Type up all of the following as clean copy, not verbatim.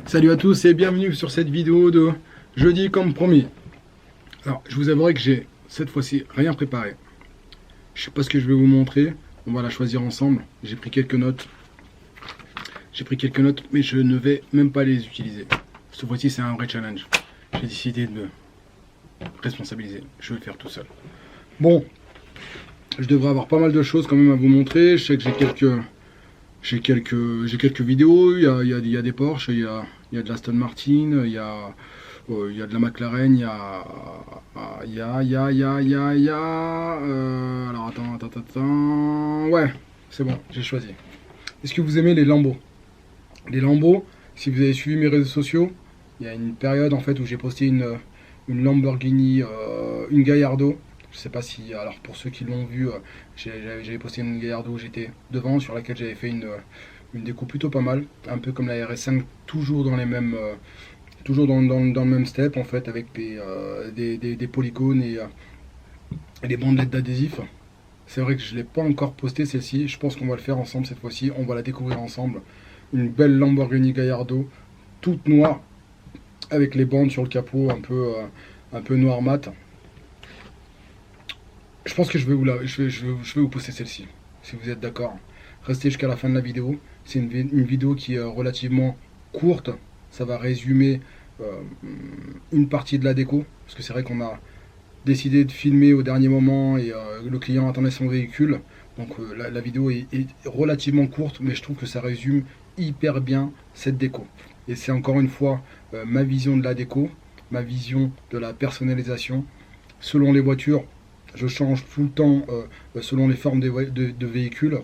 Salut à tous et bienvenue sur cette vidéo de jeudi comme promis. Alors je vous avouerai que j'ai cette fois-ci rien préparé. Je sais pas ce que je vais vous montrer, on va la choisir ensemble. J'ai pris quelques notes. Mais je ne vais même pas les utiliser. Cette fois-ci c'est un vrai challenge. J'ai décidé de me responsabiliser, je vais le faire tout seul. Bon, je devrais avoir pas mal de choses quand même à vous montrer. Je sais que j'ai quelques vidéos, il y a des Porsche, il y a de l'Aston Martin, il y a de la McLaren, alors attends, ouais, c'est bon, j'ai choisi. Est-ce que vous aimez les Lambo? Les Lambo, si vous avez suivi mes réseaux sociaux, il y a une période en fait où j'ai posté une Lamborghini, une Gallardo. Je sais pas si, alors pour ceux qui l'ont vu, j'avais posté une Gallardo où j'étais devant, sur laquelle j'avais fait une déco plutôt pas mal, un peu comme la RS5, toujours dans les mêmes, toujours dans le même step en fait, avec des polygones et des bandelettes d'adhésif. C'est vrai que je l'ai pas encore posté celle-ci, je pense qu'on va le faire ensemble cette fois-ci, on va la découvrir ensemble. Une belle Lamborghini Gallardo, toute noire, avec les bandes sur le capot un peu noir mat. Je pense que je vais vous poster celle-ci, si vous êtes d'accord. Restez jusqu'à la fin de la vidéo. C'est une vidéo qui est relativement courte. Ça va résumer une partie de la déco. Parce que c'est vrai qu'on a décidé de filmer au dernier moment et le client attendait son véhicule. Donc la vidéo est relativement courte, mais je trouve que ça résume hyper bien cette déco. Et c'est encore une fois ma vision de la déco, ma vision de la personnalisation. Selon les voitures, je change tout le temps selon les formes de véhicules.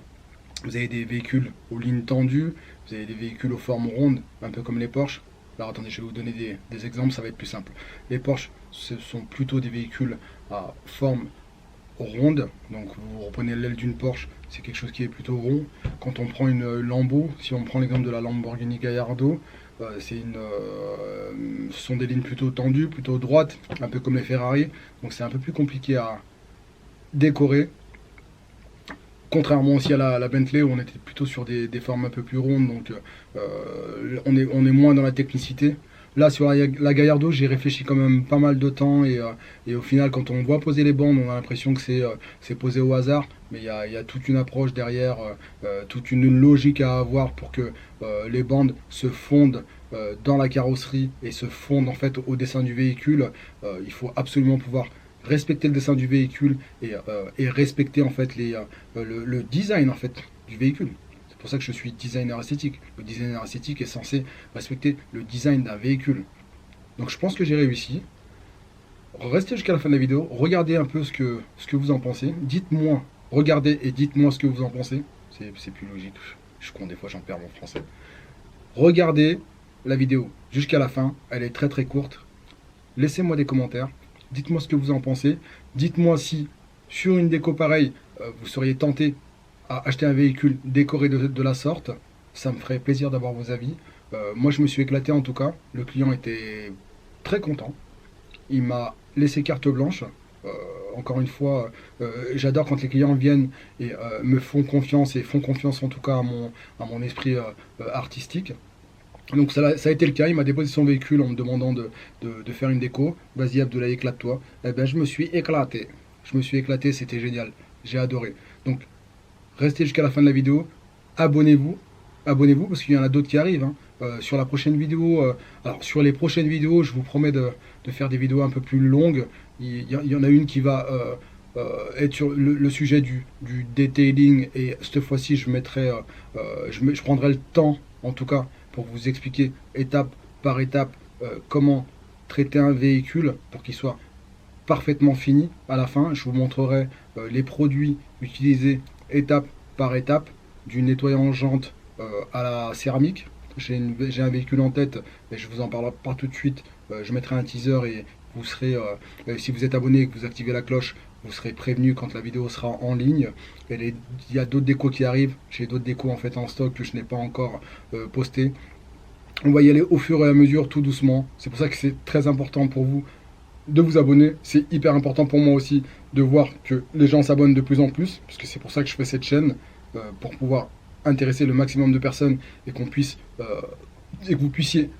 Vous avez des véhicules aux lignes tendues, vous avez des véhicules aux formes rondes, un peu comme les Porsche. Alors attendez, je vais vous donner des exemples, ça va être plus simple. Les Porsche, ce sont plutôt des véhicules à forme ronde. Donc vous reprenez l'aile d'une Porsche, c'est quelque chose qui est plutôt rond. Quand on prend une Lambo, si on prend l'exemple de la Lamborghini Gallardo, ce sont des lignes plutôt tendues, plutôt droites, un peu comme les Ferrari. Donc c'est un peu plus compliqué à décoré, contrairement aussi à la Bentley où on était plutôt sur des formes un peu plus rondes, donc on est moins dans la technicité. Là sur la Gallardo, j'ai réfléchi quand même pas mal de temps et au final quand on voit poser les bandes, on a l'impression que c'est posé au hasard, mais il y a toute une approche derrière, toute une logique à avoir pour que les bandes se fondent dans la carrosserie et se fondent en fait au dessin du véhicule. Il faut absolument pouvoir respecter le dessin du véhicule et respecter en fait le design en fait du véhicule. C'est pour ça que je suis designer esthétique. Le designer esthétique est censé respecter le design d'un véhicule. Donc je pense que j'ai réussi. Restez jusqu'à la fin de la vidéo, regardez un peu ce que vous en pensez. Dites-moi, regardez et dites-moi ce que vous en pensez. C'est plus logique. Je suis con, des fois j'en perds mon français. Regardez la vidéo jusqu'à la fin, elle est très très courte. Laissez-moi des commentaires. Dites-moi ce que vous en pensez. Dites-moi si, sur une déco pareille, vous seriez tenté à acheter un véhicule décoré de la sorte. Ça me ferait plaisir d'avoir vos avis. Moi, je me suis éclaté en tout cas. Le client était très content. Il m'a laissé carte blanche. Encore une fois, j'adore quand les clients viennent et me font confiance et font confiance en tout cas à mon esprit artistique. Donc ça a été le cas, il m'a déposé son véhicule en me demandant de faire une déco. Vas-y Abdoulaye, éclate-toi. Eh ben je me suis éclaté. C'était génial. J'ai adoré. Donc restez jusqu'à la fin de la vidéo. Abonnez-vous. Abonnez-vous parce qu'il y en a d'autres qui arrivent. Hein. Sur la prochaine vidéo, alors sur les prochaines vidéos, je vous promets de faire des vidéos un peu plus longues. Il y en a une qui va être sur le sujet du detailing. Et cette fois-ci, je prendrai le temps, en tout cas, pour vous expliquer étape par étape comment traiter un véhicule pour qu'il soit parfaitement fini à la fin. Je vous montrerai les produits utilisés étape par étape, du nettoyant jante à la céramique. J'ai un véhicule en tête, mais je vous en parlerai pas tout de suite. Je mettrai un teaser et vous serez, si vous êtes abonné et que vous activez la cloche, vous serez prévenu quand la vidéo sera en ligne. Il y a d'autres décos qui arrivent. J'ai d'autres décos en fait en stock que je n'ai pas encore posté. On va y aller au fur et à mesure, tout doucement. C'est pour ça que c'est très important pour vous de vous abonner. C'est hyper important pour moi aussi de voir que les gens s'abonnent de plus en plus, parce que c'est pour ça que je fais cette chaîne, pour pouvoir intéresser le maximum de personnes et qu'on puisse et que vous puissiez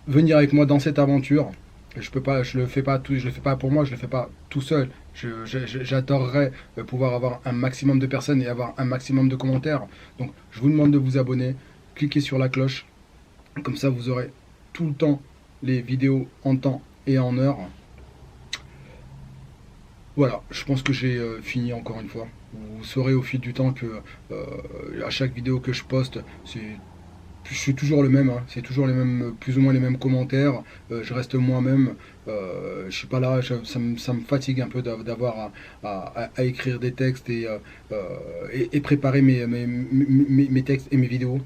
venir avec moi dans cette aventure. Je peux pas, je le fais pas tout, je le fais pas pour moi, je le fais pas tout seul. J'adorerais pouvoir avoir un maximum de personnes et avoir un maximum de commentaires. Donc, je vous demande de vous abonner, cliquez sur la cloche, comme ça vous aurez tout le temps les vidéos en temps et en heure. Voilà, je pense que j'ai fini encore une fois. Vous saurez au fil du temps que à chaque vidéo que je poste, je suis toujours le même, hein. C'est toujours les mêmes, plus ou moins les mêmes commentaires. Je reste moi-même. Je suis pas là, ça me fatigue un peu d'avoir à écrire des textes et préparer mes textes et mes vidéos.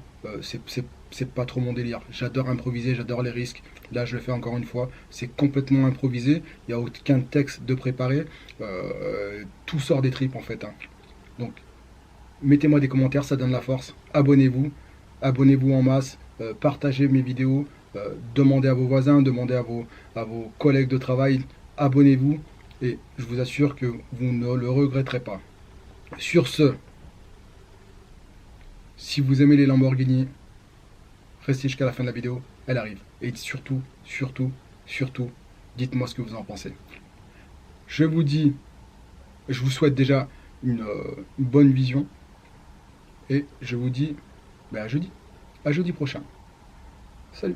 C'est pas trop mon délire. J'adore improviser, j'adore les risques. Là, je le fais encore une fois. C'est complètement improvisé. Il n'y a aucun texte de préparé. Tout sort des tripes en fait, hein. Donc, mettez-moi des commentaires, ça donne la force. Abonnez-vous. Abonnez-vous en masse, partagez mes vidéos, demandez à vos voisins, demandez à vos collègues de travail, abonnez-vous et je vous assure que vous ne le regretterez pas. Sur ce, si vous aimez les Lamborghini, restez jusqu'à la fin de la vidéo, elle arrive. Et surtout, surtout, surtout, dites-moi ce que vous en pensez. Je vous dis, je vous souhaite déjà une bonne vision et je vous dis à jeudi prochain. Salut.